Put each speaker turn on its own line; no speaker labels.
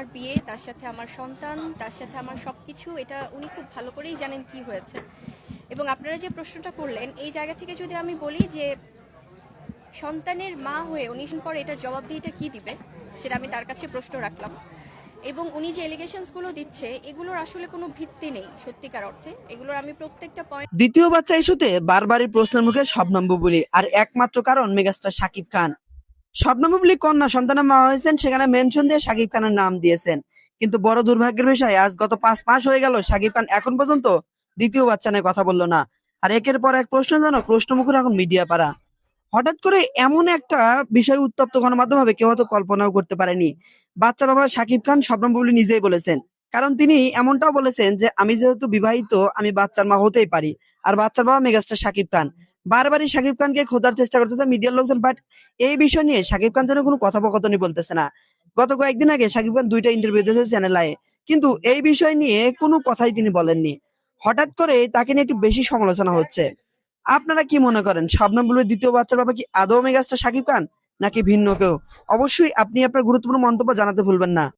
আমার বিয়ে, তার সাথে আমার সন্তান, তার সাথে আমার সবকিছু, এটা উনি খুব ভালো করেই জানেন কি হয়েছে। এবং আপনারা যে প্রশ্নটা করলেন, এই জায়গা থেকে যদি আমি বলি যে সন্তানের মা হয়ে উনি পরে এটার জবাবদিহিটা কি দিবে, সেটা আমি তার কাছে প্রশ্ন রাখলাম। এবং উনি যে এলিগেশনসগুলো দিচ্ছে, এগুলোর আসলে কোনো ভিত্তি নেই সত্যিকার অর্থে। এগুলোর আমি প্রত্যেকটা পয়েন্ট।
দ্বিতীয় বাচ্চা ইস্যুতে বারবারই প্রশ্নের মুখে শবনম বুবলী, আর একমাত্র কারণ মেগাস্টার শাকিব খান। শবনম বুবলী কন্যা সন্তানের মা হয়েছেন, সেখানে মেনশন দিয়ে শাকিব খানের নাম দিয়েছেন। কিন্তু বড় দুর্ভাগ্যের বিষয়, আজ গত 5 মাস হয়ে গেল শাকিব খান এখন পর্যন্ত দ্বিতীয় বাচ্চা নিয়ে কথা বললো না। আর একের পর এক প্রশ্নজনক প্রশ্নমুখর এখন মিডিয়া পাড়া। হঠাৎ করে এমন একটা বিষয় উত্তপ্ত গণমাধ্যম হবে কেউ হয়তো কল্পনাও করতে পারেনি। বাচ্চার বাবা শাকিব খান শবনম বুবলী নিজেই বলেছেন, কারণ তিনি এমনটাও বলেছেন যে আমি যেহেতু বিবাহিত, আমি বাচ্চার মা হতেই পারি। আর বাচ্চার বাবা মেগাস্টার শাকিব খান। বারবারই শাকিব খানকে খোঁজার চেষ্টা করতেছে মিডিয়ার লোকজন, বাট এই বিষয় নিয়ে শাকিব খান যেন কোনো কথোপকথনই বলতেছে না। গত কয়েকদিন আগে শাকিব খান 2টা ইন্টারভিউ দিয়েছে চ্যানেল আয়ে, কিন্তু এই বিষয় নিয়ে কোনো কথাই তিনি বলেননি। হঠাৎ করে তাকে নিয়ে একটু বেশি সমালোচনা হচ্ছে। আপনারা কি মনে করেন, শবনম বুবলীর দ্বিতীয় বাচ্চার বাবা কি আদৌ মেগাস্টার শাকিব খান নাকি ভিন্ন কেউ? অবশ্যই আপনি আপনার গুরুত্বপূর্ণ মন্তব্য জানাতে ভুলবেন না।